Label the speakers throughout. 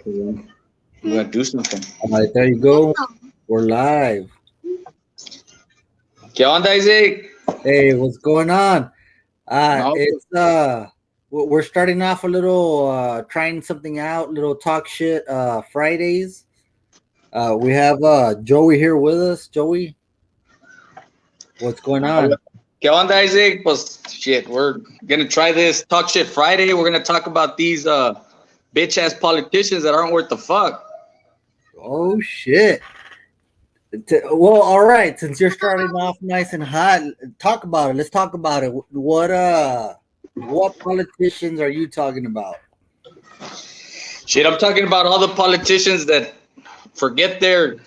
Speaker 1: We're gonna do something.
Speaker 2: All right, there you go. We're live.
Speaker 1: ¿Qué onda, Isaac?
Speaker 2: Hey, what's going on?
Speaker 1: No,
Speaker 2: It's we're starting off a little trying something out, little talk shit Fridays. We have Joey here with us. Joey, what's going on?
Speaker 1: ¿Qué onda, Isaac? Pues shit, we're gonna try this Talk Shit Friday. We're gonna talk about these bitch ass politicians that aren't worth the fuck.
Speaker 2: Oh shit. Well, all right. Since you're starting off nice and hot, talk about it. Let's talk about it. What politicians are you talking about?
Speaker 1: Shit, I'm talking about all the politicians that forget to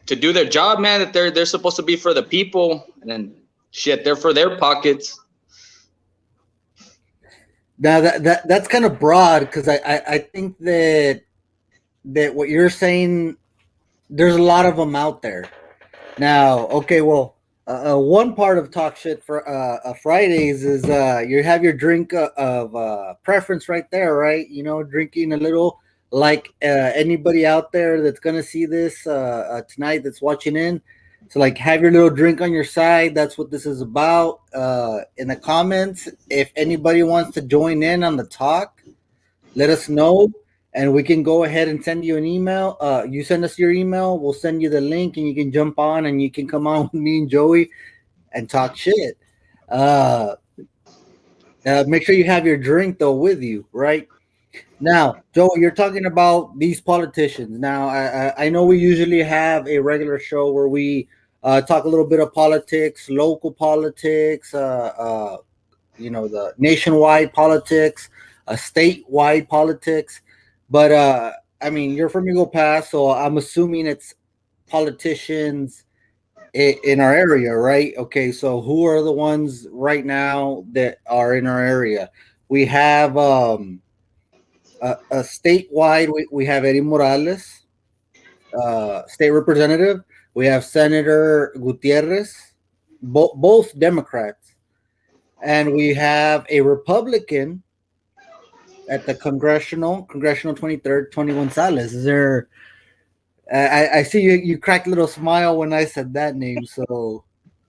Speaker 1: do their job, man. That they're supposed to be for the people, and then shit, they're for their pockets.
Speaker 2: Now that's kind of broad because I think that what you're saying, there's a lot of them out there. Now, okay, well, one part of talk shit for Fridays is you have your drink of preference right there, right? You know, drinking a little like anybody out there that's gonna see this tonight that's watching in. So, like, have your little drink on your side. That's what this is about. In the comments, if anybody wants to join in on the talk, let us know, and we can go ahead and send you an email. You send us your email, we'll send you the link, and you can jump on and you can come on with me and Joey and talk shit. Make sure you have your drink though with you, right? Now, Joey, you're talking about these politicians. Now, I know we usually have a regular show where we talk a little bit of politics, local politics, the nationwide politics, statewide politics. But I mean, you're from Eagle Pass, so I'm assuming it's politicians in our area, right? Okay, so who are the ones right now that are in our area? We have a statewide. We have Eddie Morales, state representative. We have Senator Gutierrez, both Democrats, and we have a Republican at the congressional 23rd, Tony Gonzalez. Is there? I see you cracked a little smile when I said that name. So,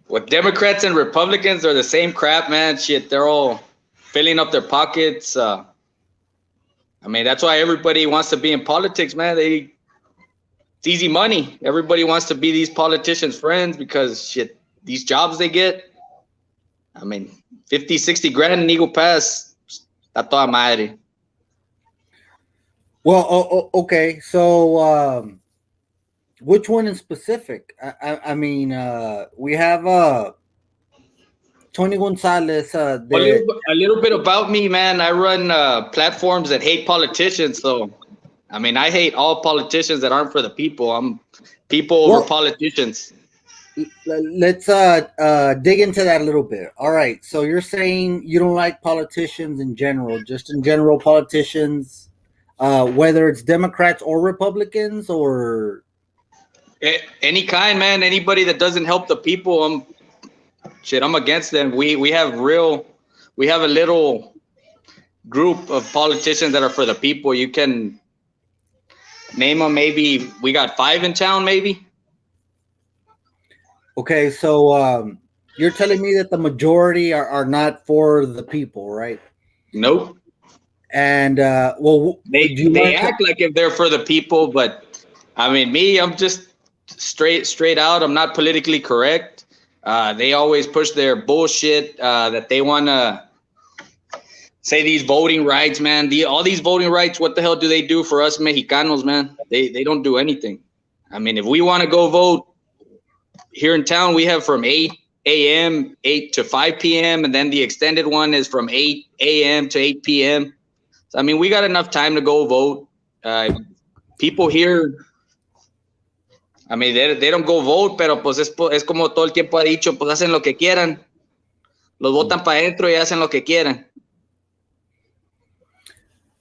Speaker 1: With Democrats and Republicans, they're the same crap, man. Shit, they're all filling up their pockets. I mean, that's why everybody wants to be in politics, man. It's easy money. Everybody wants to be these politicians' friends because shit, these jobs they get. I mean, 50, 60 grand in Eagle Pass, está toda madre.
Speaker 2: well, okay. So, which one in specific? I mean, we have Tony Gonzalez.
Speaker 1: A little bit about me, man. I run platforms that hate politicians. So, I mean, I hate all politicians that aren't for the people. I'm people over politicians.
Speaker 2: Let's dig into that a little bit. All right. So you're saying you don't like politicians in general, just in general politicians, whether it's Democrats or Republicans or
Speaker 1: Any kind, man. Anybody that doesn't help the people, I'm against them. We have a little group of politicians that are for the people. You can name them. Maybe we got 5 in town, maybe.
Speaker 2: Okay, so you're telling me that the majority are not for the people, right?
Speaker 1: Nope.
Speaker 2: And well,
Speaker 1: they act like if they're for the people, but I mean, me, I'm just straight out. I'm not politically correct. They always push their bullshit that they want to say these voting rights, man. All these voting rights, what the hell do they do for us Mexicanos, man? They don't do anything. I mean, if we want to go vote here in town, we have from 8 a.m., 8 to 5 p.m., and then the extended one is from 8 a.m. to 8 p.m. So, I mean, we got enough time to go vote. People here, I mean, they don't go vote, pero pues es como todo el tiempo ha dicho, pues hacen lo que quieran. Los votan para adentro y hacen lo que quieran.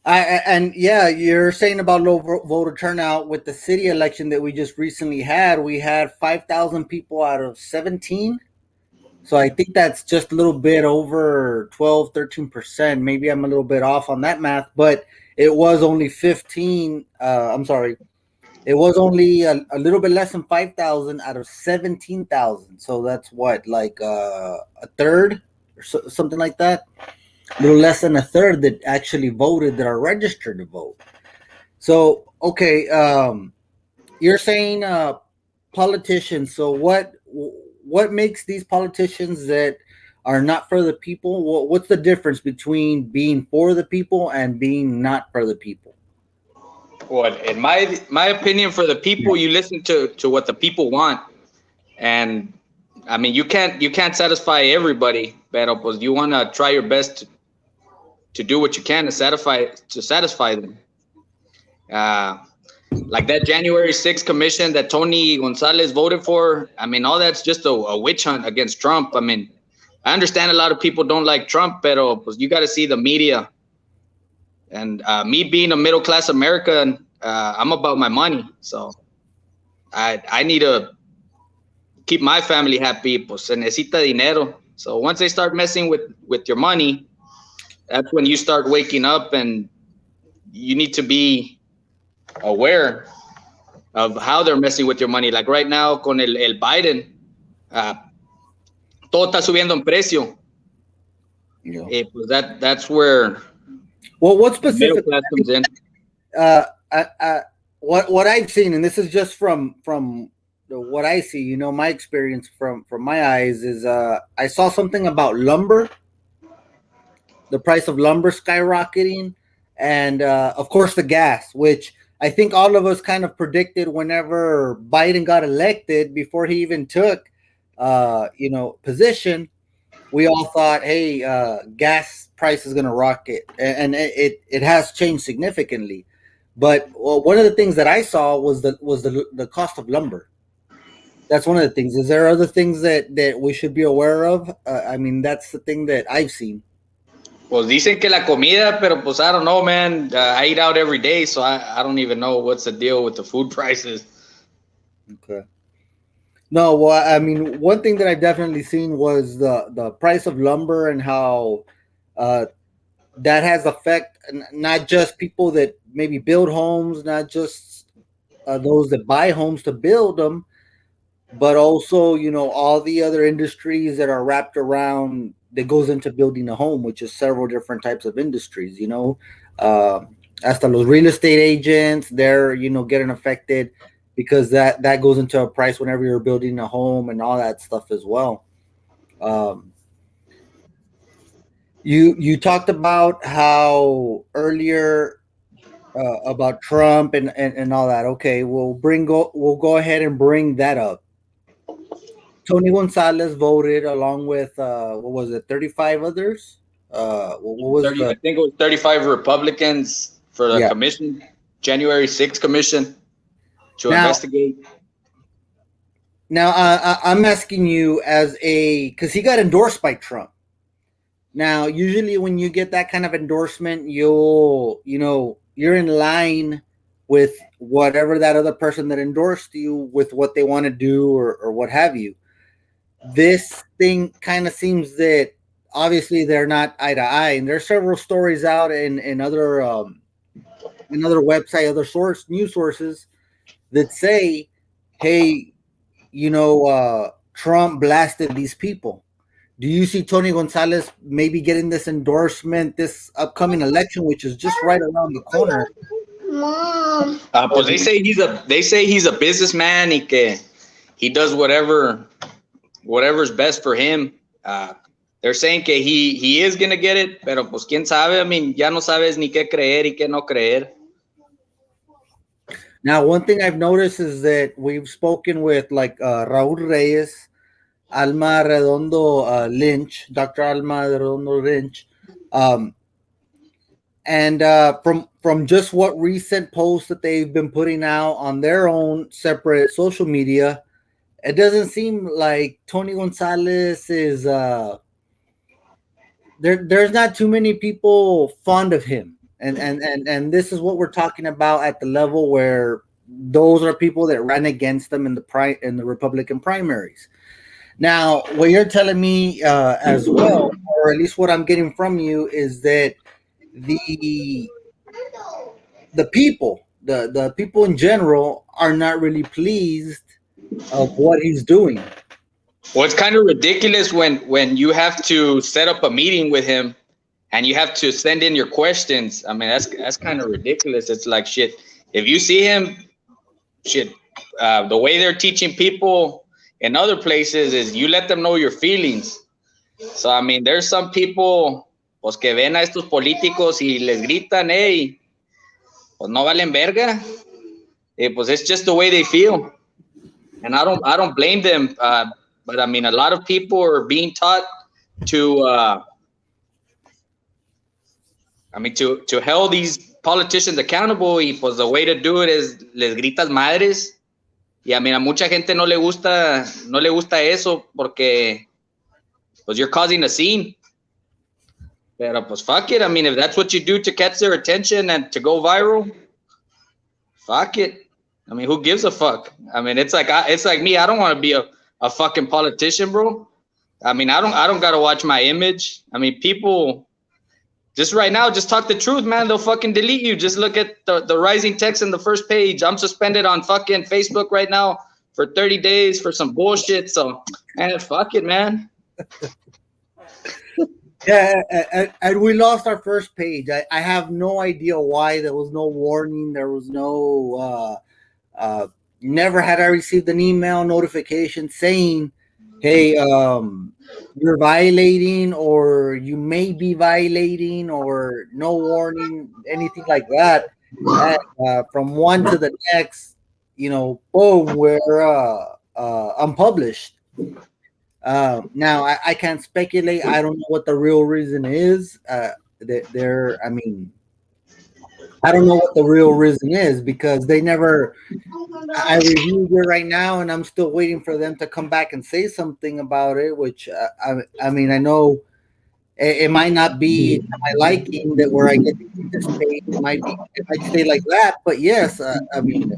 Speaker 2: And yeah, you're saying about low voter turnout with the city election that we just recently had. We had 5,000 people out of 17. So I think that's just a little bit over 12, 13%. Maybe I'm a little bit off on that math, but it was only 15. I'm sorry, it was only a little bit less than 5,000 out of 17,000. So that's what, like a third or something like that. A little less than a third that actually voted, that are registered to vote. So okay, you're saying politicians. So what makes these politicians that are not for the people? What's the difference between being for the people and being not for the people?
Speaker 1: What, in my opinion, for the people, you listen to what the people want, and I mean you can't satisfy everybody, pero pues you want to try your best to do what you can to satisfy them. Uh, like that January 6th commission that Tony Gonzalez voted for. I mean, all that's just a witch hunt against Trump. I mean, I understand a lot of people don't like Trump, pero pues you got to see the media. And me being a middle class American, I'm about my money, so I need to keep my family happy. Pues se necesita dinero. So once they start messing with your money, that's when you start waking up, and you need to be aware of how they're messing with your money. Like right now, con el Biden, todo está subiendo en precio. Yeah. Pues that's where
Speaker 2: what specific
Speaker 1: middle class comes in.
Speaker 2: What I've seen, and this is just from what I see, you know, my experience from my eyes is I saw something about lumber, the price of lumber skyrocketing, and of course the gas, which I think all of us kind of predicted whenever Biden got elected, before he even took position. We all thought, hey, gas price is going to rocket, and it has changed significantly. But one of the things that I saw was the cost of lumber. That's one of the things. Is there other things that we should be aware of? I mean, that's the thing that I've seen.
Speaker 1: Pues dicen que la comida, pero pues I don't know, man. I eat out every day, so I don't even know what's the deal with the food prices.
Speaker 2: Okay. No, well, I mean, one thing that I've definitely seen was the price of lumber, and how that has effect not just people that maybe build homes, not just those that buy homes to build them, but also, you know, all the other industries that are wrapped around that goes into building a home, which is several different types of industries, you know. Hasta los real estate agents, they're, you know, getting affected, because that goes into a price whenever you're building a home and all that stuff as well. You talked about how earlier about Trump and all that. Okay, we'll go ahead and bring that up. Tony Gonzalez voted along with what was it, 35 others? What was
Speaker 1: 30, I think it was 35 Republicans for the commission, January 6th commission, to investigate.
Speaker 2: Now, I'm asking you because he got endorsed by Trump. Now, usually when you get that kind of endorsement, you're in line with whatever that other person that endorsed you, with what they want to do or what have you. This thing kind of seems that obviously they're not eye to eye, and there's several stories out in other website, other news sources that say, hey, Trump blasted these people. Do you see Tony Gonzalez maybe getting this endorsement this upcoming election, which is just right around the corner?
Speaker 3: Mom.
Speaker 1: Pues they say he's a businessman, y que he does whatever's best for him. They're saying que he is gonna get it, pero pues quién sabe. I mean, ya no sabes ni qué creer y qué no creer.
Speaker 2: Now, one thing I've noticed is that we've spoken with like Raúl Reyes, Alma Redondo Lynch, Dr. Alma Redondo Lynch, and from just what recent posts that they've been putting out on their own separate social media, it doesn't seem like Tony Gonzalez is there's not too many people fond of him. And this is what we're talking about at the level where those are people that ran against them in the Republican primaries. Now, what you're telling me as well, or at least what I'm getting from you, is that the the people, the people in general, are not really pleased of what he's doing.
Speaker 1: Well, it's kind of ridiculous when you have to set up a meeting with him and you have to send in your questions. I mean, that's kind of ridiculous. It's like shit. If you see him, shit, the way they're teaching people in other places is you let them know your feelings. So I mean, there's some people pues que ven a estos políticos y les gritan, hey, pues no valen verga. Pues it's just the way they feel, and I don't blame them. But I mean, a lot of people are being taught to to hold these politicians accountable, y pues the way to do it is les gritas madres. Y I mean, a mucha gente no le gusta eso porque pues you're causing a scene. Pero pues fuck it. I mean, if that's what you do to catch their attention and to go viral, fuck it. I mean, who gives a fuck? I mean, it's like me. I don't want to be a fucking politician, bro. I mean, I don't gotta watch my image. I mean, people just right now, just talk the truth, man. They'll fucking delete you. Just look at the rising text in the first page. I'm suspended on fucking Facebook right now for 30 days for some bullshit. So, man, fuck it, man.
Speaker 2: Yeah, and we lost our first page. I have no idea why. There was no warning. There was no. Never had I received an email notification saying, "Hey, you're violating, or you may be violating, or no warning, anything like that." From one to the next, boom, we're unpublished. Now I can't speculate. I don't know what the real reason is. I don't know what the real reason is because they never. I reviewed it right now, and I'm still waiting for them to come back and say something about it. Which I mean, I know it might not be to my liking that where I get to keep this page. It might stay like that, but yes, I mean,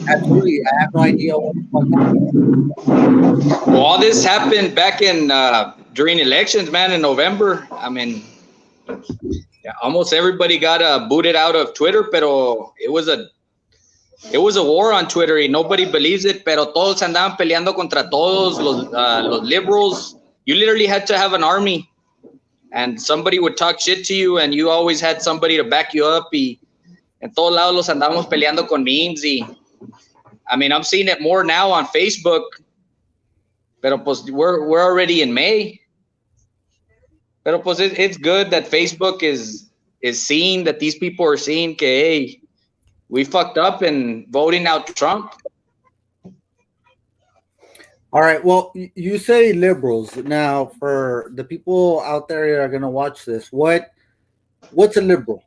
Speaker 2: absolutely, I have no idea what the fuck happened.
Speaker 1: Well, all this happened back in during elections, man, in November. I mean, yeah, almost everybody got booted out of Twitter, pero it was a war on Twitter y nobody believes it, pero todos andaban peleando contra todos los liberals. You literally had to have an army, and somebody would talk shit to you, and you always had somebody to back you up. Y en todos lados los andamos peleando con memes. Y I mean, I'm seeing it more now on Facebook, pero pues we're already in May. Pero pues it's good that Facebook is seeing that these people are seeing que hey, we fucked up and voting out Trump.
Speaker 2: All right. Well, you say liberals. Now, for the people out there that are going to watch this, what's a liberal?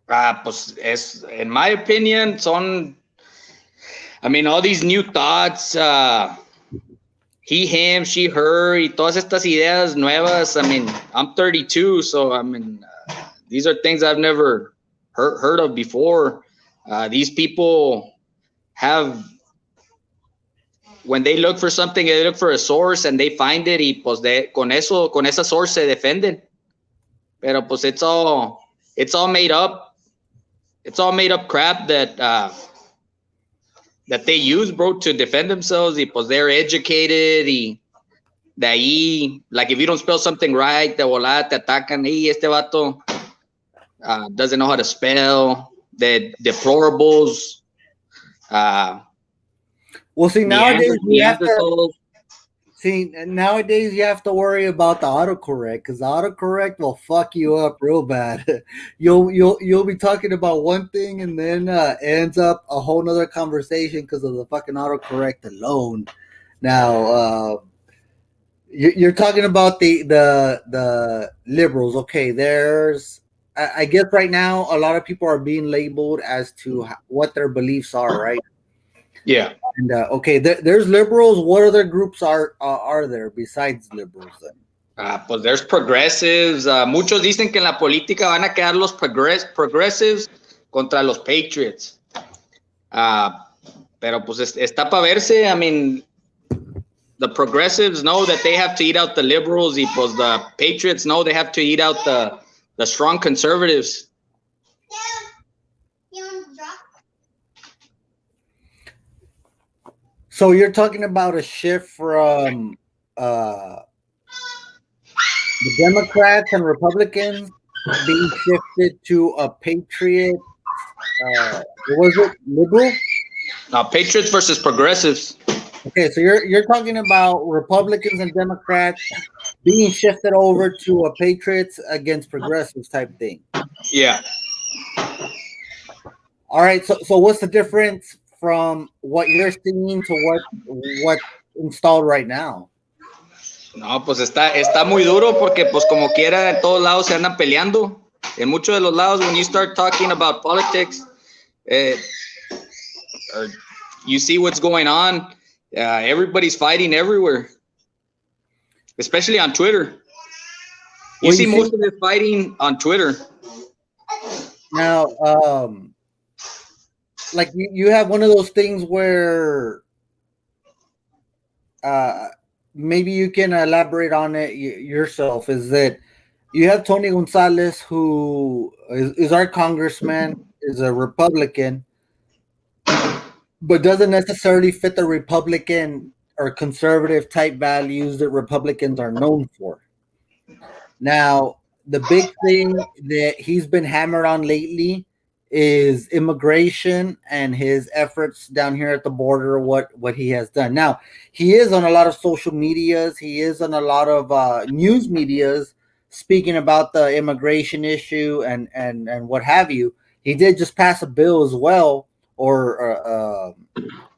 Speaker 1: Pues in my opinion, I mean, all these new thoughts, he, him, she, her, y todas estas ideas nuevas. I mean, I'm 32, so I mean, these are things I've never heard of before. These people have, when they look for something, they look for a source and they find it, y pues con esa source se defienden. Pero pues it's all made up. It's all made up crap that they use, bro, to defend themselves. Y pues they're educated, y de ahí, like if you don't spell something right, de volada te atacan. Y este vato doesn't know how to spell. The deplorables.
Speaker 2: Well, see, nowadays nowadays you have to worry about the autocorrect, because the autocorrect will fuck you up real bad. You'll be talking about one thing and then ends up a whole nother conversation because of the fucking autocorrect alone. Now, you're talking about the liberals. Okay, I guess right now a lot of people are being labeled as to what their beliefs are, right?
Speaker 1: Yeah.
Speaker 2: And okay, there's liberals. What other groups are there besides liberals then?
Speaker 1: Pues there's progressives. Muchos dicen que en la política van a quedar los progressives contra los patriots. Pero pues está para verse. I mean, the progressives know that they have to eat out the liberals, y pues the patriots know they have to eat out the strong conservatives.
Speaker 2: So you're talking about a shift from the Democrats and Republicans being shifted to a patriot. What was it? Liberal.
Speaker 1: Patriots versus progressives.
Speaker 2: Okay, so you're talking about Republicans and Democrats being shifted over to a patriots against progressives type thing.
Speaker 1: Yeah.
Speaker 2: All right, so what's the difference from what you're seeing to what's installed right now?
Speaker 1: No, pues está muy duro porque pues como quiera en todos lados se andan peleando. En muchos de los lados, when you start talking about politics, or you see what's going on, everybody's fighting everywhere, especially on Twitter. You see most of the fighting on Twitter.
Speaker 2: Now, like you have one of those things where maybe you can elaborate on it yourself, is that you have Tony Gonzalez, who is our congressman, is a Republican, but doesn't necessarily fit the Republican or conservative type values that Republicans are known for. Now, the big thing that he's been hammered on lately is immigration and his efforts down here at the border, what he has done. Now, he is on a lot of social medias. He is on a lot of news medias speaking about the immigration issue and what have you. He did just pass a bill as well, or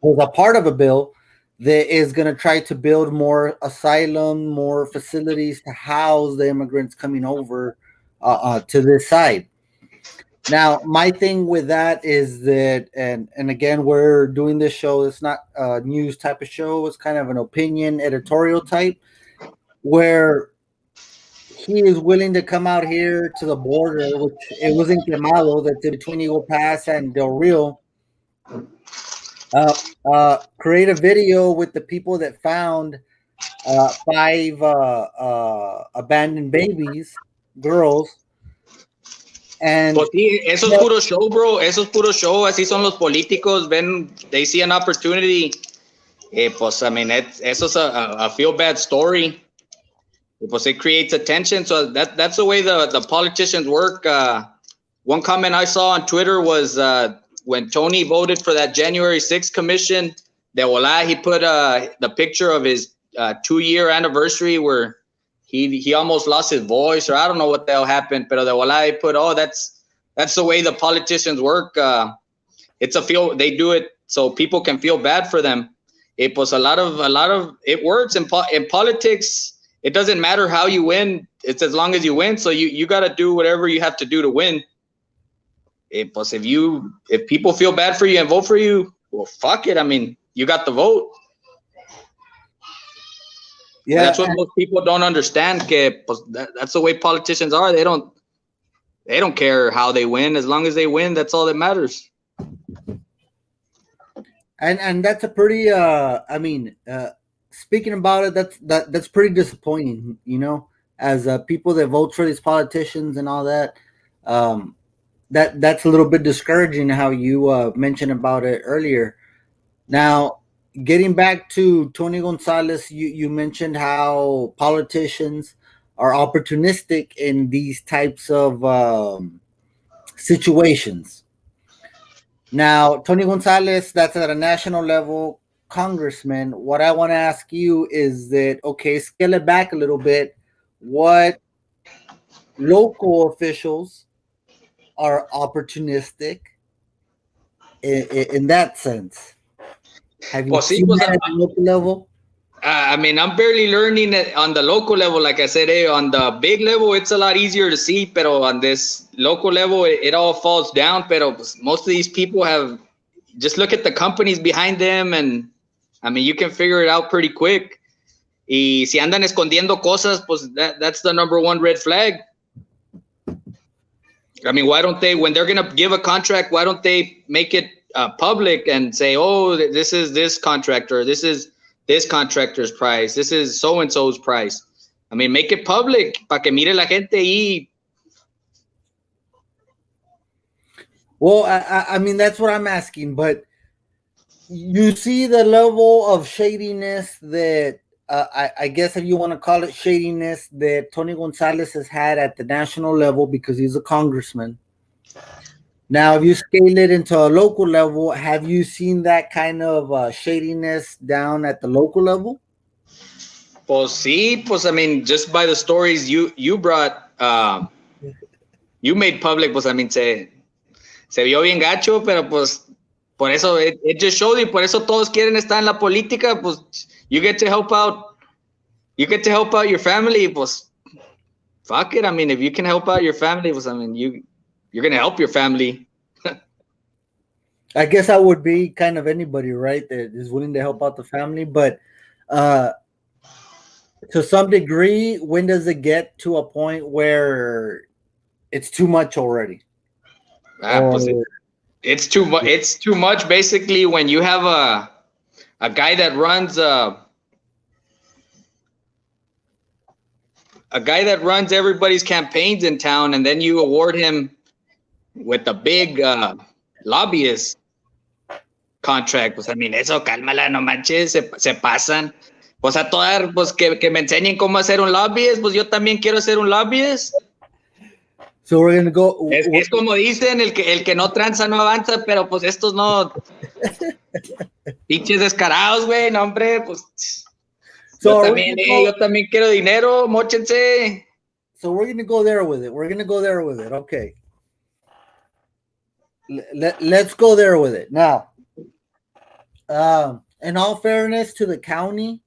Speaker 2: was a part of a bill that is going to try to build more asylum, more facilities to house the immigrants coming over to this side. Now, my thing with that is that, and again, we're doing this show. It's not a news type of show. It's kind of an opinion editorial type, where he is willing to come out here to the border, which it was in Quemado, that's between Eagle Pass and Del Rio. Create a video with the people that found 5 abandoned babies, girls. And
Speaker 1: pues sí, eso es puro show, bro. Eso es puro show. Así son los políticos. They see an opportunity. Pues, I mean, eso es a feel bad story. Pues it creates attention. So that's the way the politicians work. One comment I saw on Twitter was when Tony voted for that January 6th commission, he put the picture of his 2-year anniversary where he almost lost his voice, or I don't know what the hell happened, but he put, that's the way the politicians work. They do it so people can feel bad for them. Pues a lot of it works in politics. It doesn't matter how you win. It's as long as you win. So you got to do whatever you have to do to win. Plus, if people feel bad for you and vote for you, well, fuck it. I mean, you got the vote. Yeah, and that's what most people don't understand. That's the way politicians are. They don't care how they win. As long as they win, that's all that matters.
Speaker 2: And that's a pretty. Speaking about it, that's pretty disappointing. You know, as people that vote for these politicians and all that. That's a little bit discouraging. How you mentioned about it earlier. Now, getting back to Tony Gonzalez, you mentioned how politicians are opportunistic in these types of situations. Now, Tony Gonzalez, that's at a national level congressman. What I want to ask you is that, okay, scale it back a little bit. What local officials are opportunistic in that sense? Have you seen that at the local level?
Speaker 1: I mean, I'm barely learning it on the local level. Like I said, on the big level, it's a lot easier to see. But on this local level, it all falls down. But most of these people just look at the companies behind them. And I mean, you can figure it out pretty quick. Y si andan escondiendo cosas, pues that's the number one red flag. I mean, why don't they, when they're going to give a contract, why don't they make it public and say, oh, this is this contractor, this is this contractor's price, this is so-and-so's price. I mean, make it public para que mire la gente y...
Speaker 2: Well, I mean that's what I'm asking, but you see the level of shadiness that I guess if you want to call it shadiness that Tony Gonzalez has had at the national level because he's a congressman. Now, if you scale it into a local level, have you seen that kind of shadiness down at the local level?
Speaker 1: Pues sí, pues I mean, just by the stories you brought, you made public, pues I mean, se vio bien gacho, pero pues por eso it just showed you, por eso todos quieren estar en la política, pues you get to help out your family, pues fuck it. I mean, if you can help out your family, pues I mean, you're gonna help your family.
Speaker 2: I guess I would be kind of anybody, right, that is willing to help out the family. But uh, to some degree, when does it get to a point where it's too much already?
Speaker 1: Pues it's too much. It's too much. Basically, when you have a guy that runs everybody's campaigns in town, and then you award him with a big lobbyist contract, pues I mean, eso, cálmala, no manches, se pasan. Pues a todas, pues que me enseñen cómo hacer un lobbyist, pues yo también quiero ser un lobbyist.
Speaker 2: So we're gonna go.
Speaker 1: Es como dicen, el que no tranza no avanza, pero pues estos no. Pinches descarados, güey, no, hombre, pues.
Speaker 2: So
Speaker 1: yo también quiero dinero, móchense.
Speaker 2: So we're gonna go there with it. Okay. Let's go there with it now. In all fairness to the county,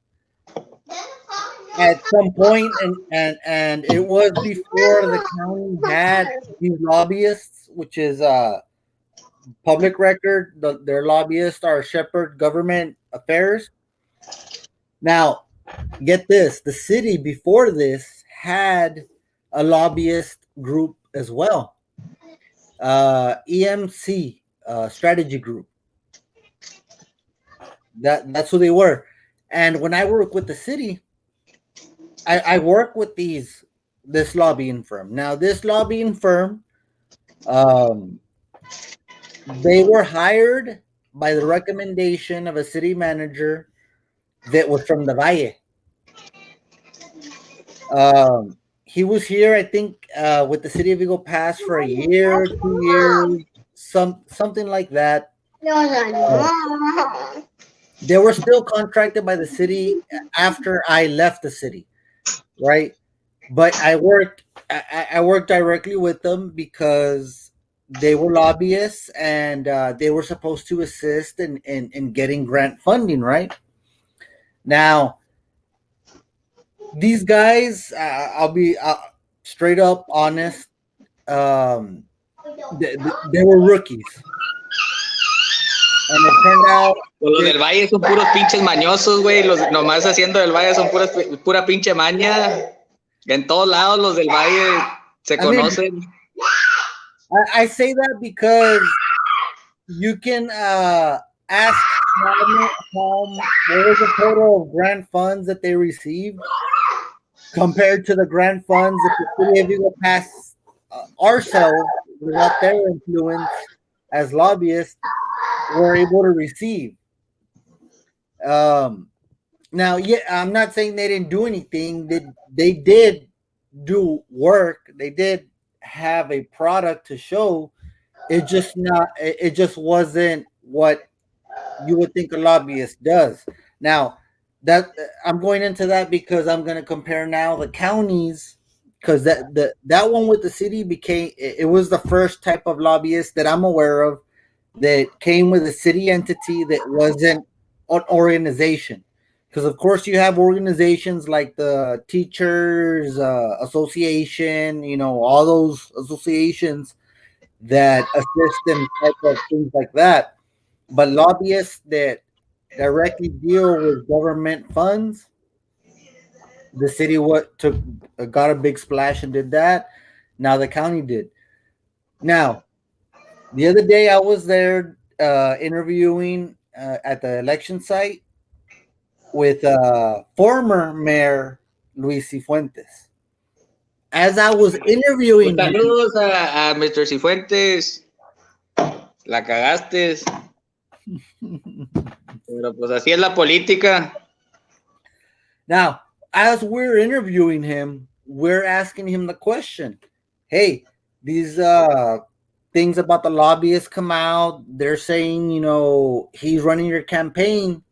Speaker 2: at some point, and it was before the county had these lobbyists, which is public record. Their lobbyists are Shepherd Government Affairs. Now, get this: the city before this had a lobbyist group as well, EMC Strategy Group. That's who they were. And when I work with the city, I work with this lobbying firm. Now, this lobbying firm, they were hired by the recommendation of a city manager that was from the Valle. He was here, I think, with the city of Eagle Pass for a year, 2 years, something like that. They were still contracted by the city after I left the city, right? But I worked directly with them because they were lobbyists and they were supposed to assist in getting grant funding, right? Now, these guys, I'll be straight up honest, they were rookies. And it turned out.
Speaker 1: Pues los del Valle son puros pinches mañosos, güey. Los nomás haciendo del Valle son pura pinche maña. En todos lados los del Valle se conocen.
Speaker 2: I say that because you can ask what was the total of grant funds that they received compared to the grant funds that the city of Eagle Pass ourselves, without their influence as lobbyists, were able to receive. Now, yeah, I'm not saying they didn't do anything. They did do work. They did have a product to show. It just wasn't what you would think a lobbyist does. Now, that I'm going into that because I'm going to compare now the counties, because that one with the city it was the first type of lobbyist that I'm aware of that came with a city entity that wasn't an organization. Because of course you have organizations like the Teachers Association, all those associations that assist in type of things like that. But lobbyists that directly deal with government funds, the city got a big splash and did that. Now the county did. Now, the other day I was there interviewing at the election site with former Mayor Luis Cifuentes. As I was interviewing
Speaker 1: Saludos a Mr. Cifuentes. La cagaste. Pero pues así es la política.
Speaker 2: Now, as we're interviewing him, we're asking him the question, hey, these things about the lobbyists come out. They're saying, he's running your campaign.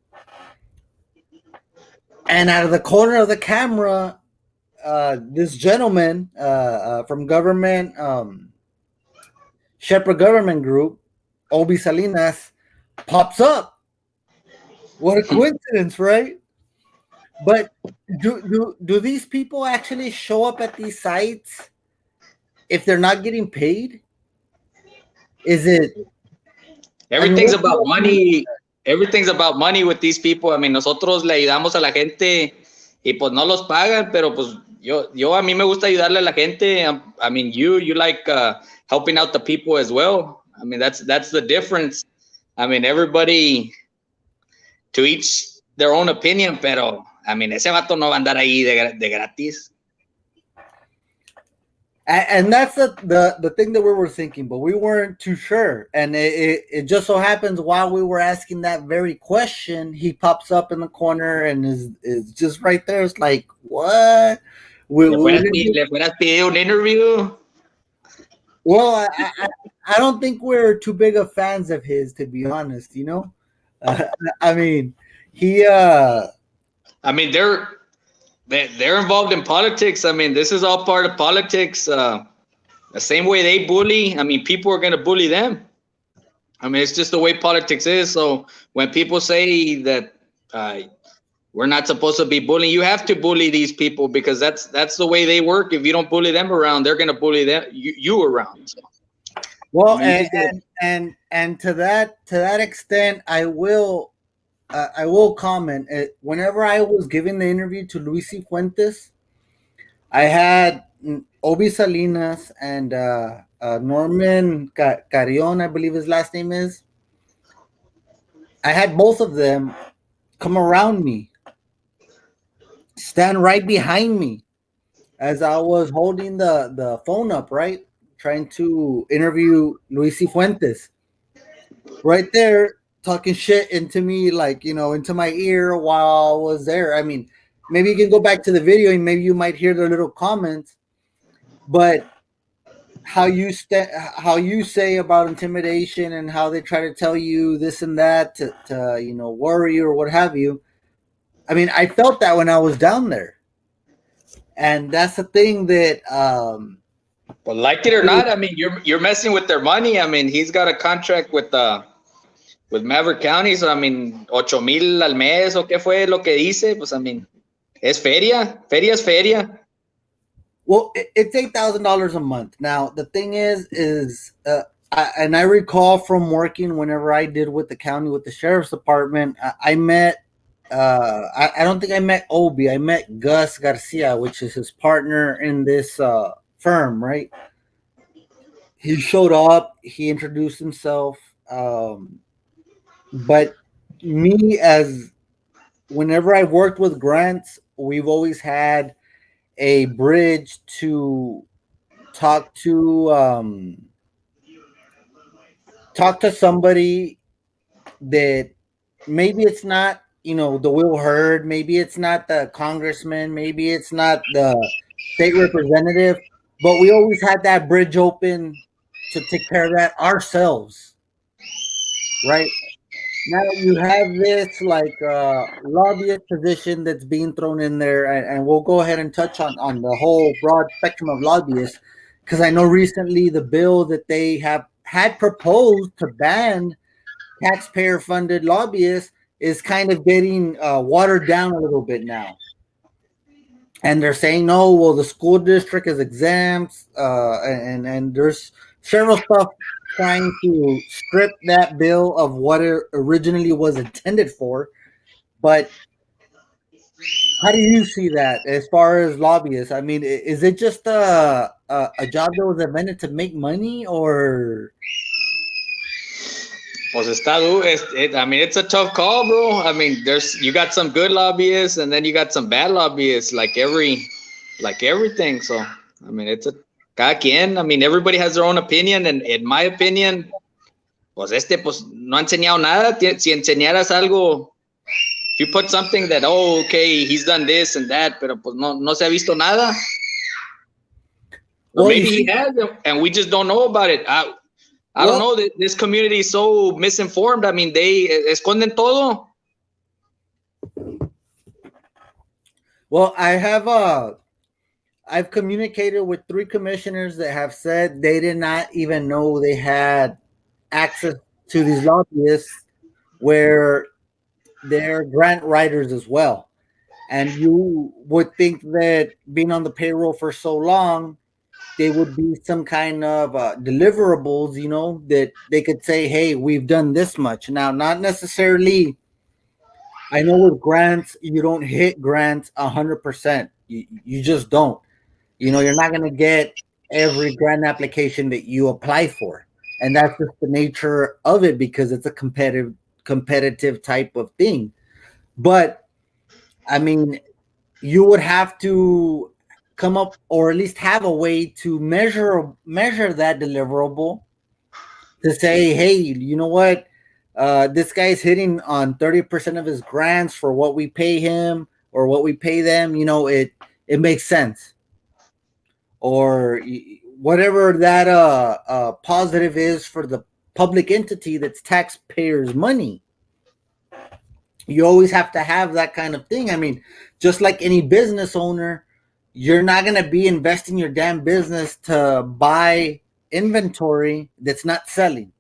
Speaker 2: And out of the corner of the camera, this gentleman from government, Shepherd Government Group, Obi Salinas, pops up. What a coincidence, right? But do these people actually show up at these sites if they're not getting paid? Is it
Speaker 1: Everything's about money. Everything's about money with these people. I mean, nosotros le ayudamos a la gente y pues no los pagan, pero pues yo a mí me gusta ayudarle a la gente. I mean, you like helping out the people as well. I mean, that's the difference. I mean, everybody to each their own opinion, pero I mean, ese vato no va a andar ahí de gratis.
Speaker 2: And that's the thing that we were thinking, but we weren't too sure. And it just so happens while we were asking that very question, he pops up in the corner and is just right there. It's like, what?
Speaker 1: Le fueras pedido un interview?
Speaker 2: Well, I don't think we're too big of fans of his, to be honest, I mean, he...
Speaker 1: I mean, they're involved in politics. I mean, this is all part of politics. The same way they bully, I mean, people are going to bully them. I mean, it's just the way politics is. So when people say that we're not supposed to be bullying, you have to bully these people because that's the way they work. If you don't bully them around, they're going to bully you around. So.
Speaker 2: Well, and to that extent, I will comment. Whenever I was giving the interview to Luis Fuentes, I had Obi Salinas and Norman Carrion, I believe his last name is. I had both of them come around me, stand right behind me as I was holding the phone up, right? Trying to interview Luis Fuentes. Right there, talking shit into me, like, into my ear while I was there. I mean, maybe you can go back to the video and maybe you might hear their little comments, but how you say about intimidation and how they try to tell you this and that to worry or what have you. I mean, I felt that when I was down there, and that's the thing that.
Speaker 1: Well, like it or not, I mean, you're messing with their money. I mean, he's got a contract with Maverick County, so I mean, 8,000 al mes o qué fue lo que dice, pues I mean, es feria es feria.
Speaker 2: Well, it's $8,000 a month. Now, the thing is I recall from working whenever I did with the county, with the sheriff's department, I met, I don't think I met Obi, I met Gus Garcia, which is his partner in this firm, right? He showed up, he introduced himself, but me, as whenever I've worked with grants, we've always had a bridge to talk to somebody that maybe it's not, the Will Hurd, maybe it's not the congressman, maybe it's not the state representative, but we always had that bridge open to take care of that ourselves, right? Now you have this lobbyist position that's being thrown in there, and we'll go ahead and touch on the whole broad spectrum of lobbyists, because I know recently the bill that they had proposed to ban taxpayer-funded lobbyists is kind of getting watered down a little bit now. And they're saying, no, well, the school district is exempt, and there's several stuff trying to strip that bill of what it originally was intended for. But how do you see that as far as lobbyists? I mean, is it just a job that was invented to make money, or?
Speaker 1: Pues I mean, it's a tough call, bro. I mean, you got some good lobbyists and then you got some bad lobbyists, like everything. So, I mean, cada quien. I mean, everybody has their own opinion, and in my opinion, pues pues no ha enseñado nada. Si enseñaras algo, if you put something that, oh, okay, he's done this and that, pero pues no se ha visto nada. Or
Speaker 2: Well,
Speaker 1: maybe he has, and we just don't know about it. I don't know. This community is so misinformed. I mean, they esconden todo.
Speaker 2: Well, I've communicated with 3 commissioners that have said they did not even know they had access to these lobbyists, where they're grant writers as well. And you would think that being on the payroll for so long, they would be some kind of deliverables, that they could say, hey, we've done this much. Now, not necessarily, I know with grants, you don't hit grants 100%. You just don't. You're not going to get every grant application that you apply for. And that's just the nature of it, because it's a competitive type of thing. But I mean, you would have to come up, or at least have a way to measure that deliverable, to say, hey, you know what? This guy's hitting on 30% of his grants for what we pay him or what we pay them. It makes sense. Or whatever that positive is for the public entity that's taxpayers' money. You always have to have that kind of thing. I mean, just like any business owner, you're not going to be investing your damn business to buy inventory that's not selling,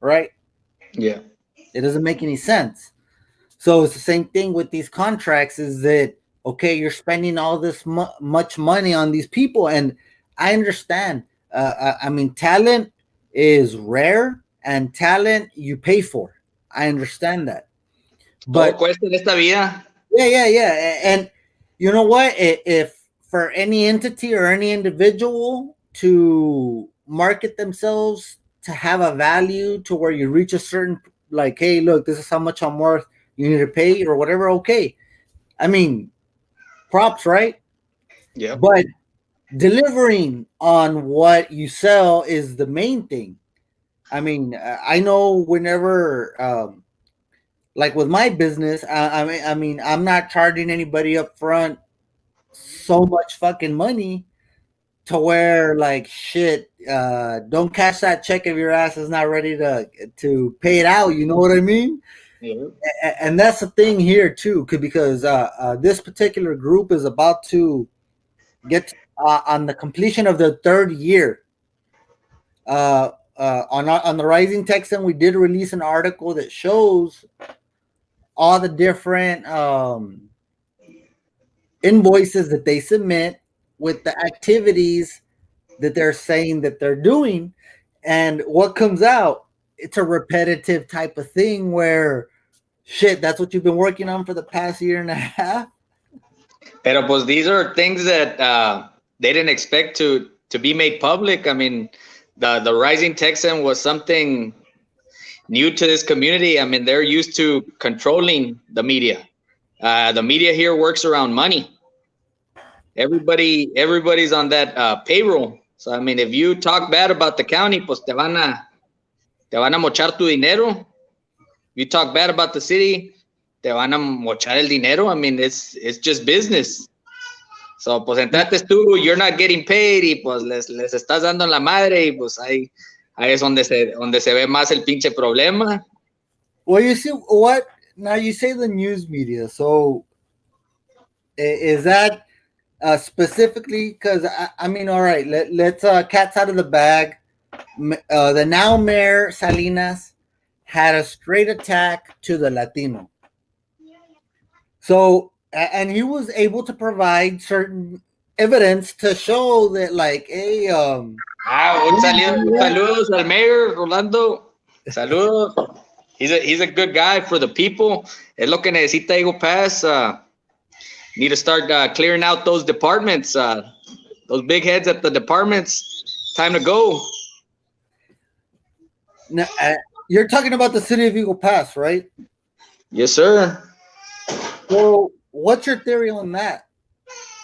Speaker 2: right?
Speaker 1: Yeah.
Speaker 2: It doesn't make any sense. So it's the same thing with these contracts, is that, okay, you're spending all this much money on these people. And I understand. I mean, talent is rare, and talent you pay for. I understand that. But
Speaker 1: cuesta en esta vida.
Speaker 2: Yeah. And you know what? If for any entity or any individual to market themselves to have a value to where you reach a certain, like, hey, look, this is how much I'm worth, you need to pay or whatever, okay. I mean, props, right?
Speaker 1: Yeah.
Speaker 2: But delivering on what you sell is the main thing. I mean, I know whenever, like with my business, I mean, I'm not charging anybody up front so much fucking money to where, like, shit, don't cash that check if your ass is not ready to pay it out. You know what I mean?
Speaker 1: Yeah.
Speaker 2: And that's the thing here too, because this particular group is about to get on the completion of their 3rd year. On the Rising Texan, we did release an article that shows all the different invoices that they submit with the activities that they're saying that they're doing. And what comes out, it's a repetitive type of thing where, shit, that's what you've been working on for the past year and a half.
Speaker 1: Pero pues these are things that they didn't expect to be made public. I mean, the Rising Texan was something new to this community. I mean, they're used to controlling the media. The media here works around money. Everybody's on that payroll. So I mean, if you talk bad about the county, pues te van a mochar tu dinero. You talk bad about the city, te van a mochar el dinero. I mean, it's just business. So pues entraste tú, you're not getting paid, y pues les estás dando en la madre, y pues ahí es donde se ve más el pinche problema.
Speaker 2: Well, you see what? Now you say the news media. So is that specifically, because I mean, all right, let's cat's out of the bag. The now mayor Salinas had a straight attack to the Latino. So, and he was able to provide certain evidence to show that, like, hey,
Speaker 1: saludos al mayor Rolando. Saludos. He's a good guy for the people. Es lo que necesita Eagle Pass. Need to start clearing out those departments. Those big heads at the departments. Time to go.
Speaker 2: Now, you're talking about the city of Eagle Pass, right?
Speaker 1: Yes, sir.
Speaker 2: So, what's your theory on that?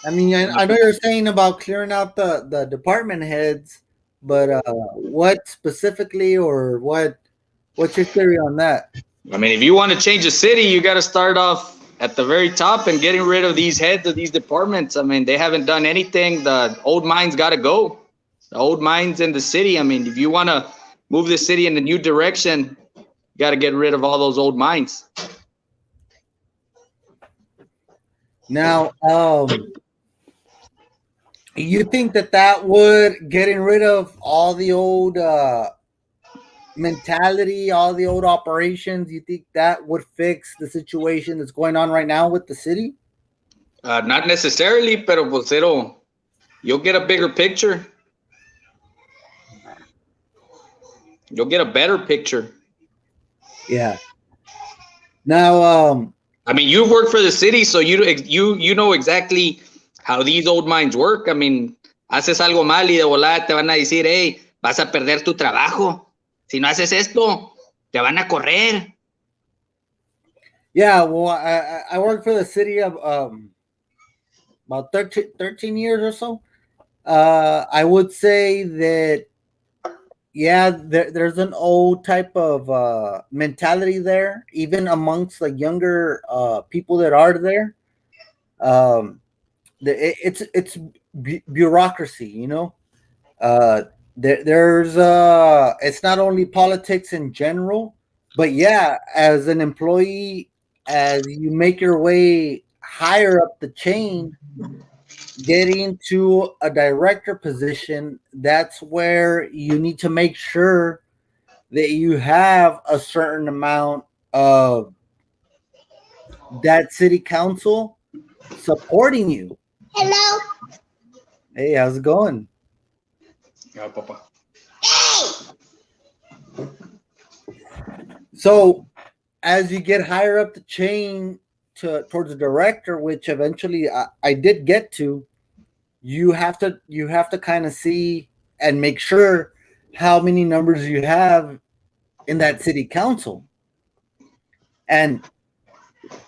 Speaker 2: I mean, I know you're saying about clearing out the department heads, but what specifically, or what What's your theory on that?
Speaker 1: I mean, if you want to change a city, you got to start off at the very top and getting rid of these heads of these departments. I mean, they haven't done anything. The old minds got to go. The old minds in the city. I mean, if you want to move the city in a new direction, you got to get rid of all those old minds.
Speaker 2: Now, you think that would getting rid of all the old mentality, all the old operations, you think that would fix the situation that's going on right now with the city?
Speaker 1: Not necessarily, pero pues you'll get a bigger picture. You'll get a better picture.
Speaker 2: Yeah. Now,
Speaker 1: I mean, you've worked for the city, so you know exactly how these old minds work. I mean, haces algo mal y de volada te van a decir, hey, vas a perder tu trabajo. Si no haces esto, te van a correr.
Speaker 2: Yeah, well, I worked for the city of about 13 years or so. I would say that, yeah, there's an old type of mentality there, even amongst the younger people that are there. It's bureaucracy, you know. There's it's not only politics in general, but yeah, as an employee, as you make your way higher up the chain, getting to a director position, that's where you need to make sure that you have a certain amount of that city council supporting you.
Speaker 3: Hello.
Speaker 2: Hey, how's it going?
Speaker 1: Yeah, Papa.
Speaker 2: So as you get higher up the chain towards the director, which eventually I did get to, you have to kind of see and make sure how many numbers you have in that city council. And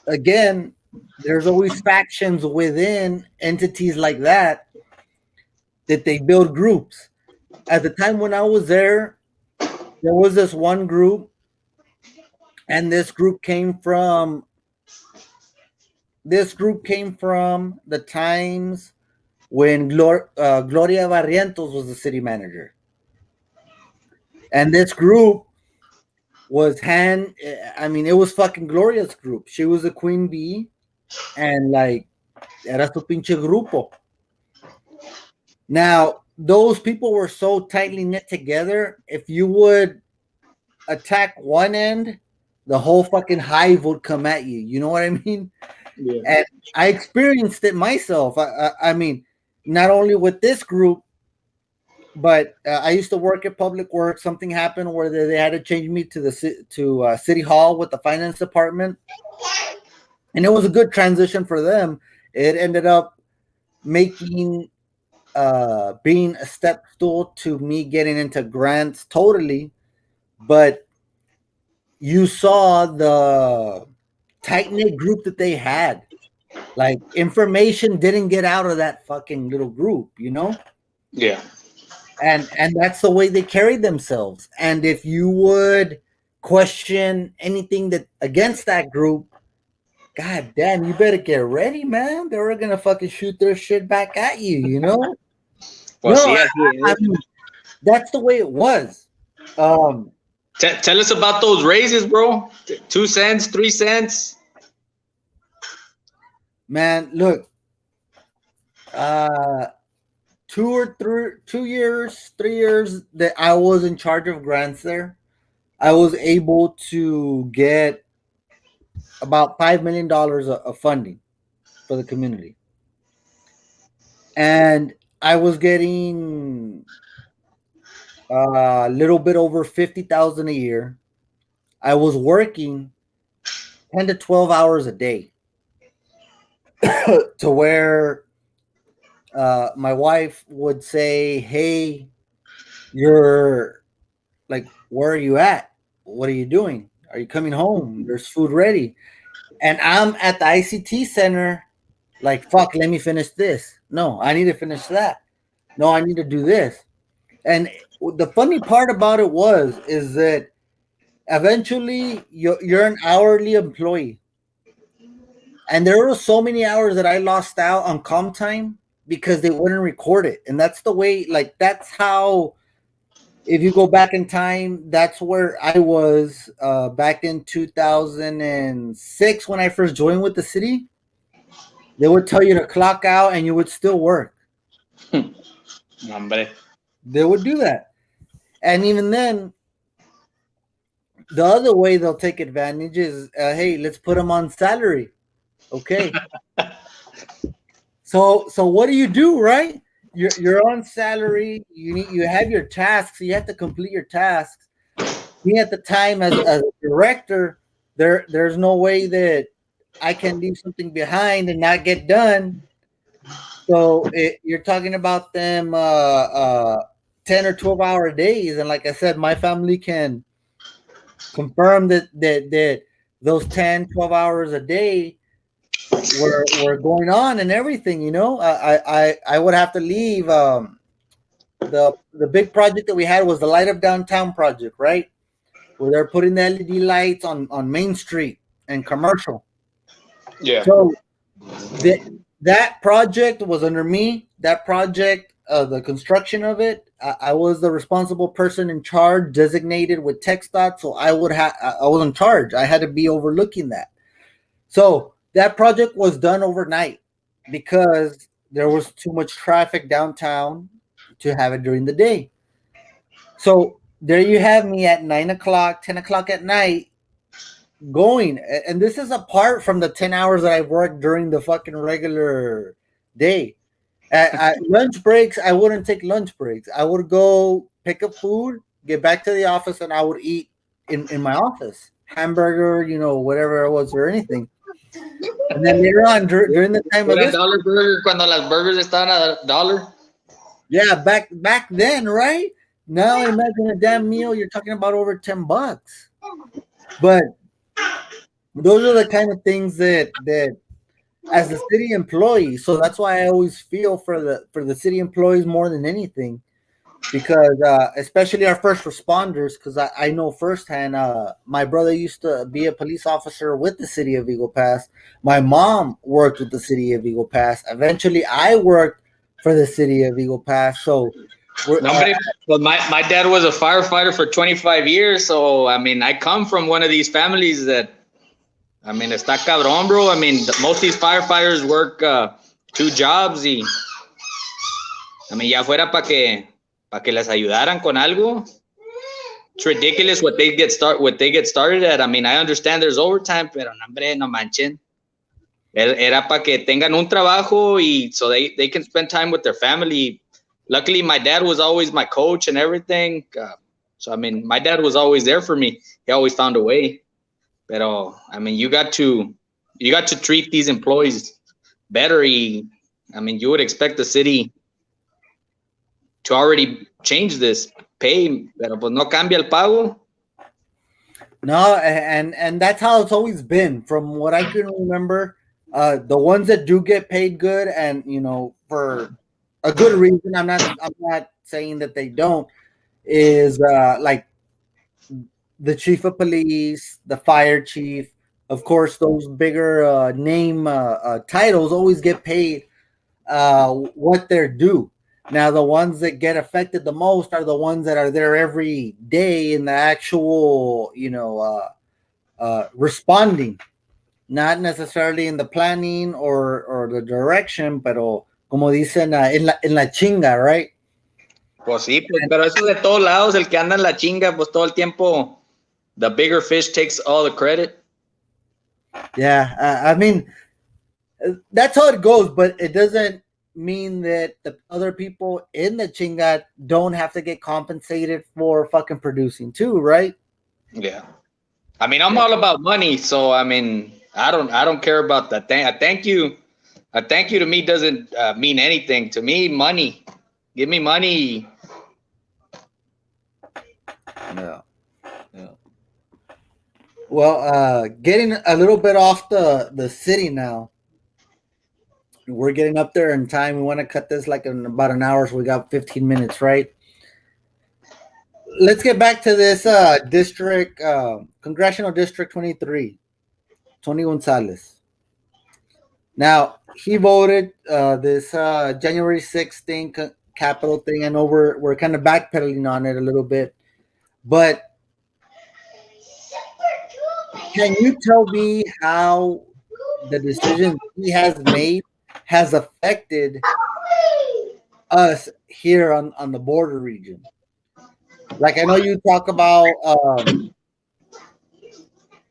Speaker 2: again, there's always factions within entities like that they build groups. At the time when I was there was this one group, and this group came from the times when Gloria Barrientos was the city manager. And this group was it was fucking Gloria's group. She was a queen bee, and like, era su pinche grupo. Now, those people were so tightly knit together, if you would attack one end, the whole fucking hive would come at you. You know what I mean?
Speaker 1: Yeah.
Speaker 2: And I experienced it myself. I mean, not only with this group, but I used to work at Public Works. Something happened where they had to change me to City Hall with the finance department, and it was a good transition for them. It ended up making being a step stool to me getting into grants totally, but you saw the tight-knit group that they had. Like, information didn't get out of that fucking little group, you know?
Speaker 1: Yeah.
Speaker 2: And that's the way they carried themselves. And if you would question anything that against that group, god damn, you better get ready, man. They were gonna fucking shoot their shit back at you, you know?
Speaker 1: Well,
Speaker 2: No,
Speaker 1: see,
Speaker 2: I mean, that's the way it was.
Speaker 1: Tell us about those raises, bro. 2 cents, 3 cents.
Speaker 2: Man, look, 3 years that I was in charge of grants there, I was able to get about $5 million of funding for the community. And I was getting a little bit over 50,000 a year. I was working 10 to 12 hours a day to where my wife would say, hey, you're like, where are you at? What are you doing? Are you coming home? There's food ready. And I'm at the ICT center, like, fuck, let me finish this. No, I need to finish that. No, I need to do this. And the funny part about it is that eventually you're an hourly employee. And there were so many hours that I lost out on comp time because they wouldn't record it. And that's the way, like, that's how, if you go back in time, that's where I was back in 2006 when I first joined with the city. They would tell you to clock out and you would still work.
Speaker 1: Hombre.
Speaker 2: They would do that. And even then, the other way they'll take advantage is, hey, let's put them on salary. Okay. So what do you do, right? You're on salary. You have your tasks. So you have to complete your tasks. Me at the time as a director, there's no way that I can leave something behind and not get done. So you're talking about them 10 or 12-hour days, and like I said, my family can confirm that those 10, 12 hours a day were going on and everything. I would have to leave. The big project that we had was the Light Up Downtown project, right? Where they're putting the LED lights on Main Street and Commercial.
Speaker 1: Yeah.
Speaker 2: So that project was under me. That project, the construction of it, I was the responsible person in charge, designated with TxDOT. So I was in charge. I had to be overlooking that. So that project was done overnight because there was too much traffic downtown to have it during the day. So there you have me at 9 o'clock, 10 o'clock at night going. And this is apart from the 10 hours that I worked during the fucking regular day. At lunch breaks, I wouldn't take lunch breaks. I would go pick up food, get back to the office, and I would eat in my office. Hamburger, whatever it was or anything. And then later on, during the time of this,
Speaker 1: $1 burger cuando las burgers estaban $1.
Speaker 2: yeah, back then, right? Now imagine a damn meal, you're talking about over $10. But those are the kind of things that as a city employee, so that's why I always feel for the city employees more than anything, because especially our first responders, because I know firsthand. My brother used to be a police officer with the city of Eagle Pass. My mom worked with the city of Eagle Pass. Eventually, I worked for the city of Eagle Pass. So,
Speaker 1: Well, my dad was a firefighter for 25 years. So, I mean, I come from one of these families that, I mean, está cabrón, bro. I mean, most of these firefighters work 2 jobs y, I mean, ya fuera para que les ayudaran con algo. It's ridiculous what they get started at. I mean, I understand there's overtime, pero no manchen. Era para que tengan un trabajo y so they can spend time with their family. Luckily, my dad was always my coach and everything. So, I mean, my dad was always there for me. He always found a way. Pero, I mean, you got to treat these employees better. I mean, you would expect the city to already change this pay, pero pues no cambia el pago.
Speaker 2: No, and that's how it's always been from what I can remember. The ones that do get paid good, and for a good reason, I'm not saying that they don't, is like the chief of police, the fire chief. Of course, those bigger name titles always get paid what they're due. Now, the ones that get affected the most are the ones that are there every day in the actual, responding, not necessarily in the planning or the direction, pero como dicen, en la chinga, right?
Speaker 1: Pues sí, pero eso de todos lados, el que anda en la chinga, pues todo el tiempo, the bigger fish takes all the credit.
Speaker 2: Yeah, I mean, that's how it goes, but it doesn't mean that the other people in the chinga don't have to get compensated for fucking producing too, right?
Speaker 1: Yeah. I mean, I'm all about money, so I mean, I don't care about that thing. A thank you to me doesn't mean anything to me. Money, give me money.
Speaker 2: Yeah. Well, getting a little bit off the city now. We're getting up there in time. We want to cut this like in about an hour, so we got 15 minutes, right? let's get back to this district, congressional district 23, Tony Gonzalez. Now he voted this January 6th thing, Capitol thing. I know we're kind of backpedaling on it a little bit, but can you tell me how the decision he has made has affected us here on the border region? Like, I know you talk about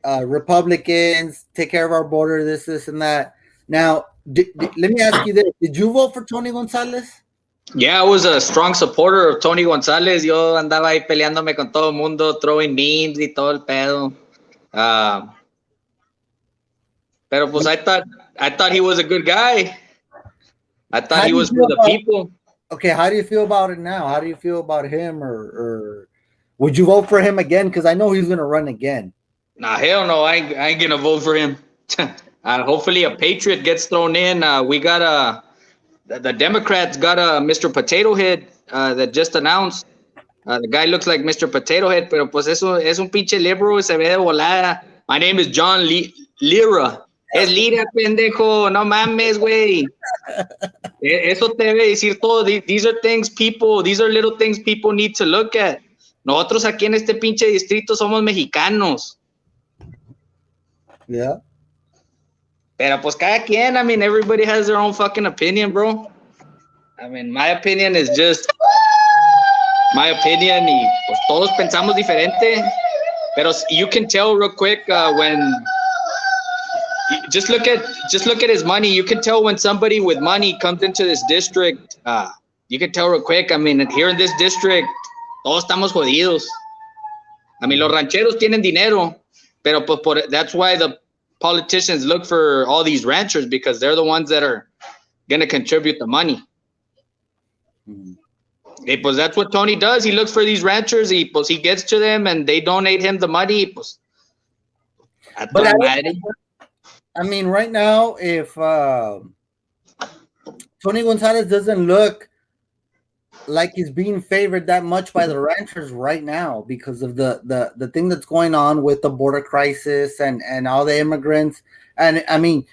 Speaker 2: Republicans take care of our border, this, and that. Now, let me ask you this: did you vote for Tony Gonzalez?
Speaker 1: Yeah, I was a strong supporter of Tony Gonzalez. Yo andaba ahí peleándome con todo el mundo, throwing memes y todo el pedo. Pero pues I thought he was a good guy. I thought he was for the people.
Speaker 2: Okay, how do you feel about it now? How do you feel about him, or would you vote for him again? Because I know he's going to run again.
Speaker 1: Nah, hell no, I ain't gonna vote for him. Hopefully a patriot gets thrown in. We got the Democrats got a Mr. Potato Head that just announced. The guy looks like Mr. Potato Head, pero pues eso es un pinche liberal, se ve de volada. My name is John Lira. Es Lira, pendejo, no mames, güey. Eso te debe decir todo. These are little things people need to look at. Nosotros aquí en este pinche distrito somos mexicanos.
Speaker 2: Yeah.
Speaker 1: Pero pues cada quien, I mean, everybody has their own fucking opinion, bro. I mean, my opinion is just my opinion y pues todos pensamos diferente. Pero you can tell real quick when just look at his money. You can tell when somebody with money comes into this district. You can tell real quick. I mean, here in this district, todos estamos jodidos. I mean, los rancheros tienen dinero, pero that's why the politicians look for all these ranchers, because they're the ones that are going to contribute the money. Pues that's what Tony does. He looks for these ranchers. He gets to them and they donate him the money. Pues,
Speaker 2: but I mean, right now, if Tony Gonzalez doesn't look like he's being favored that much by the ranchers right now because of the thing that's going on with the border crisis and all the immigrants. And I mean,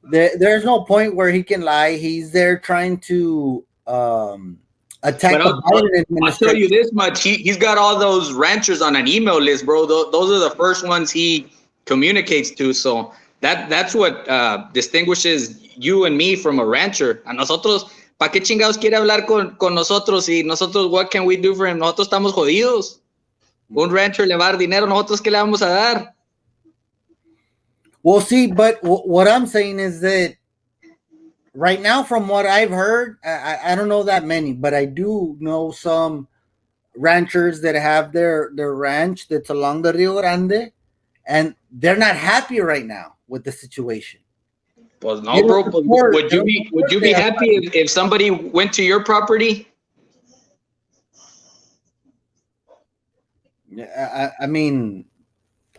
Speaker 2: there's no point where he can lie. He's there trying to attack the Biden administration.
Speaker 1: I'll tell you this much. He's got all those ranchers on an email list, bro. Those are the first ones he communicates to. So that's what distinguishes you and me from a rancher. A nosotros, ¿para qué chingados quiere hablar con nosotros? Y nosotros, what can we do for him? Nosotros estamos jodidos. Un rancher le va a dar dinero, nosotros ¿qué le vamos a dar?
Speaker 2: Well, see, but what I'm saying is that right now, from what I've heard, I don't know that many, but I do know some ranchers that have their ranch that's along the Rio Grande, and they're not happy right now with the situation.
Speaker 1: Pues no, bro. Would you be happy if somebody went to your property?
Speaker 2: I mean,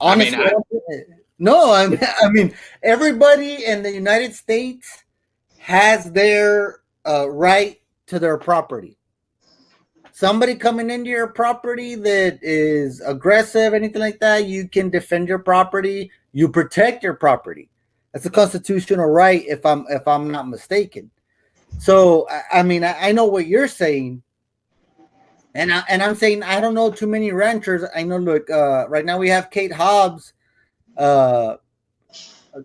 Speaker 2: honestly, no. I mean, everybody in the United States has their right to their property. Somebody coming into your property that is aggressive, anything like that, you can defend your property. You protect your property. That's a constitutional right, if I'm not mistaken. So, I mean, I know what you're saying, and I'm saying I don't know too many ranchers. I know, look, right now we have Kate Hobbs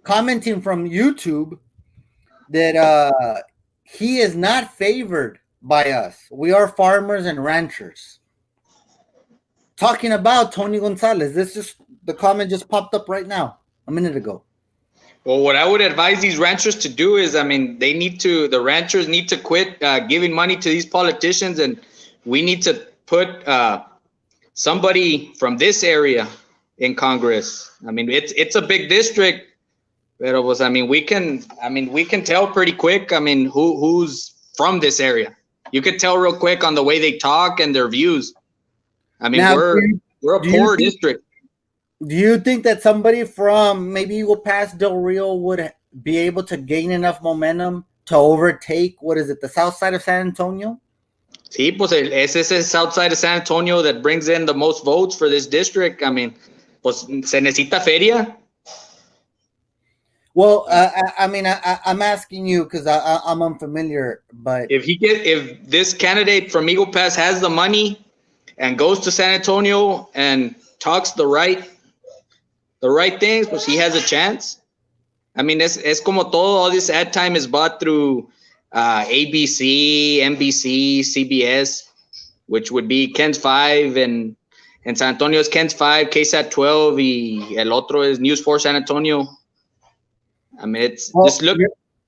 Speaker 2: commenting from YouTube that he is not favored by us. We are farmers and ranchers. Talking about Tony Gonzalez. The comment just popped up right now, a minute ago.
Speaker 1: Well, what I would advise these ranchers to do is, I mean, the ranchers need to quit giving money to these politicians, and we need to put somebody from this area in Congress. I mean, it's a big district, but I mean, we can tell pretty quick. I mean, who's from this area. You could tell real quick on the way they talk and their views. I mean, now, we're a poor district.
Speaker 2: Do you think that somebody from maybe Eagle Pass, Del Rio would be able to gain enough momentum to overtake, the south side of San Antonio?
Speaker 1: Sí, pues ese es south side of San Antonio that brings in the most votes for this district. I mean, pues se necesita feria.
Speaker 2: Well, I'm asking you because I'm unfamiliar, but
Speaker 1: If this candidate from Eagle Pass has the money and goes to San Antonio and talks the right things, pues he has a chance. I mean, es como todo. All this ad time is bought through ABC, NBC, CBS, which would be Ken's 5, and San Antonio is Ken's 5, KSAT 12, y el otro is News 4 San Antonio. I mean, just look.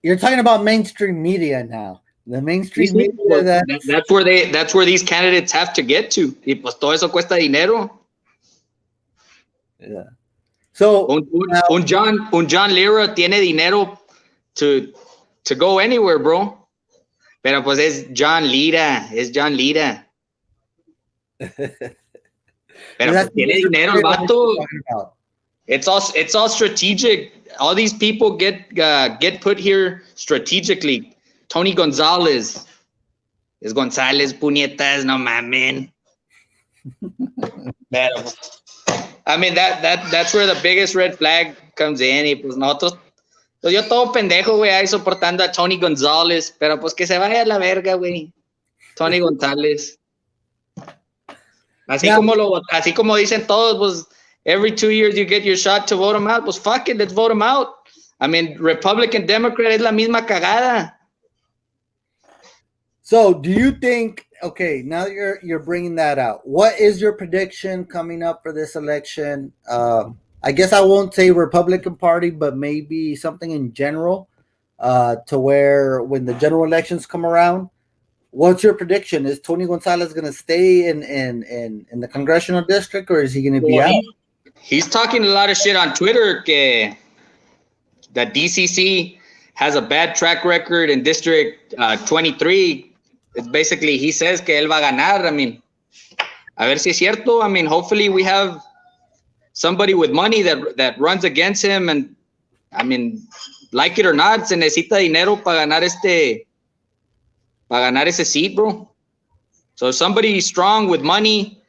Speaker 2: You're talking about mainstream media now. The mainstream media
Speaker 1: that's where these candidates have to get to. Y pues todo eso cuesta dinero.
Speaker 2: Yeah. So
Speaker 1: un John Lira tiene dinero to go anywhere, bro. Pero pues es John Lira. Pero pues tiene dinero el vato. It's all strategic. All these people get put here strategically. Tony Gonzalez. Es González, puñetas, no mamen. Pero, I mean, that's where the biggest red flag comes in. Y pues nosotros, pues yo todo pendejo, güey, ahí soportando a Tony Gonzalez. Pero pues que se vaya a la verga, güey. Tony González. Así como dicen todos, pues every 2 years you get your shot to vote him out. Pues fuck it, let's vote him out. I mean, Republican, Democrat es la misma cagada.
Speaker 2: So, do you think? Okay, now that you're bringing that out, what is your prediction coming up for this election? I guess I won't say Republican Party, but maybe something in general, to where when the general elections come around, what's your prediction? Is Tony Gonzalez going to stay in the congressional district, or is he going to be out?
Speaker 1: He's talking a lot of shit on Twitter that DCC has a bad track record in District 23. It's basically, he says que él va a ganar. I mean, a ver si es cierto. I mean, hopefully we have somebody with money that runs against him. And, I mean, like it or not, se necesita dinero para ganar ese seat, bro. So somebody strong with money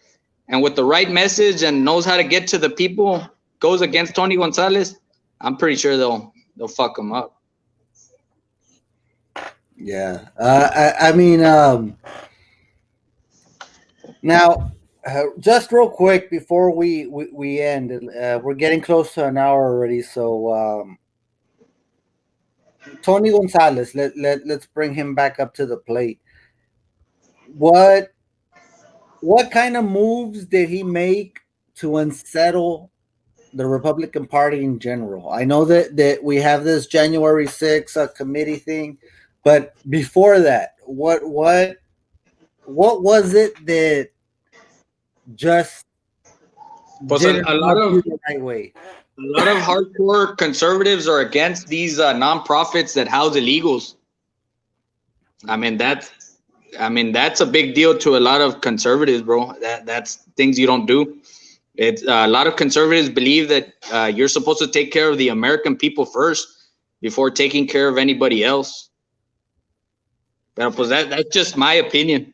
Speaker 1: and with the right message and knows how to get to the people goes against Tony Gonzalez, I'm pretty sure they'll fuck him up.
Speaker 2: Yeah, I mean, now, just real quick before we end, we're getting close to an hour already. So, Tony Gonzalez, let's bring him back up to the plate. What kind of moves did he make to unsettle the Republican Party in general? I know that we have this January 6th committee thing. But before that, what was it that just didn't
Speaker 1: a lot of
Speaker 2: the right way?
Speaker 1: A lot of hardcore conservatives are against these nonprofits that house illegals. I mean that's a big deal to a lot of conservatives, bro. That's things you don't do. It's a lot of conservatives believe that you're supposed to take care of the American people first before taking care of anybody else. Pero pues that's just my opinion.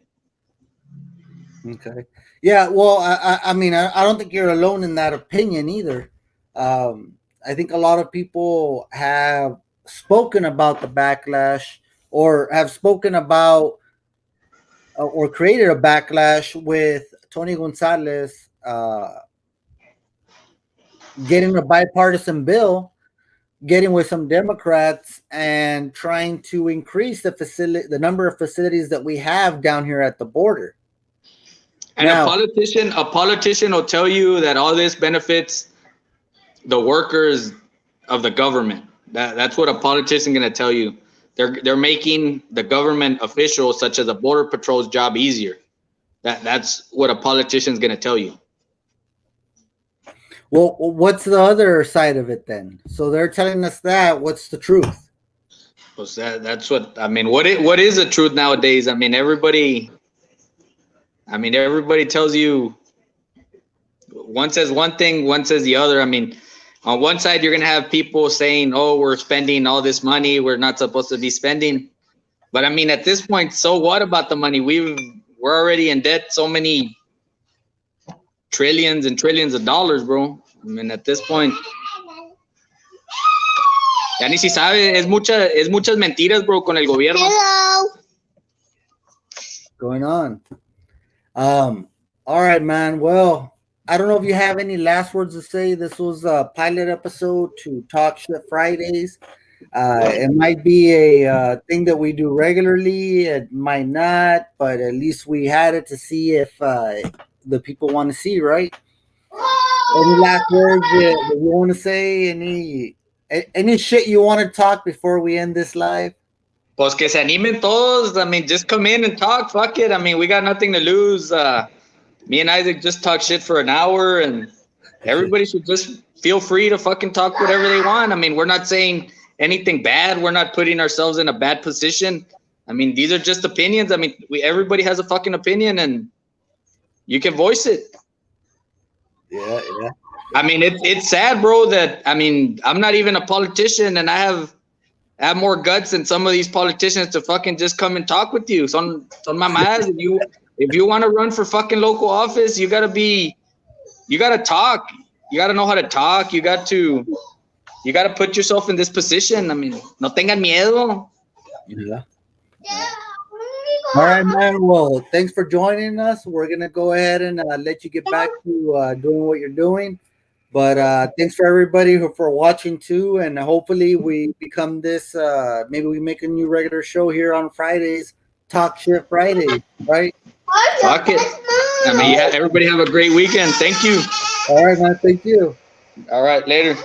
Speaker 2: Okay. Yeah, well, I mean, I don't think you're alone in that opinion either. I think a lot of people have spoken about the backlash or have spoken about or created a backlash with Tony Gonzalez getting a bipartisan bill, getting with some Democrats and trying to increase the number of facilities that we have down here at the border.
Speaker 1: And now, a politician will tell you that all this benefits the workers of the government. That's what a politician going to tell you. They're making the government officials, such as the Border Patrol's job, easier. That's what a politician's going to tell you.
Speaker 2: Well, what's the other side of it then? So they're telling us that. What's the truth?
Speaker 1: Well, that's what I mean. What is the truth nowadays? I mean, everybody tells you. One says one thing, one says the other. I mean, on one side, you're gonna have people saying, "Oh, we're spending all this money we're not supposed to be spending." But I mean, at this point, so what about the money? we're already in debt so many trillions and trillions of dollars, bro. I mean, at this point, ya ni si sabe, es muchas mentiras, bro, con el gobierno.
Speaker 3: Hello.
Speaker 2: Going on. All right, man. Well, I don't know if you have any last words to say. This was a pilot episode to Talk Shit Fridays. It might be a thing that we do regularly. It might not, but at least we had it to see if the people want to see, right? Any last words that you want to say? Any shit you want to talk before we end this live?
Speaker 1: Pues que se animen todos. I mean, just come in and talk. Fuck it. I mean, we got nothing to lose. Me and Isaac just talk shit for an hour, and everybody should just feel free to fucking talk whatever they want. I mean, we're not saying anything bad. We're not putting ourselves in a bad position. I mean, these are just opinions. I mean, everybody has a fucking opinion, and you can voice it.
Speaker 2: Yeah.
Speaker 1: I mean, it's sad, bro, that, I mean, I'm not even a politician, and I have more guts than some of these politicians to fucking just come and talk with you. Son mamadas. If you want to run for fucking local office, you gotta talk. You gotta know how to talk. You gotta put yourself in this position. I mean, no tengan miedo.
Speaker 2: Yeah. All right, man. Well, thanks for joining us. We're gonna go ahead and let you get back to doing what you're doing. But thanks for everybody for watching too, and hopefully we become this. Maybe we make a new regular show here on Fridays. Talk Shit Fridays, right?
Speaker 1: Fuck it. I mean, everybody have a great weekend. Thank you.
Speaker 2: All right, man. Thank you.
Speaker 1: All right, later.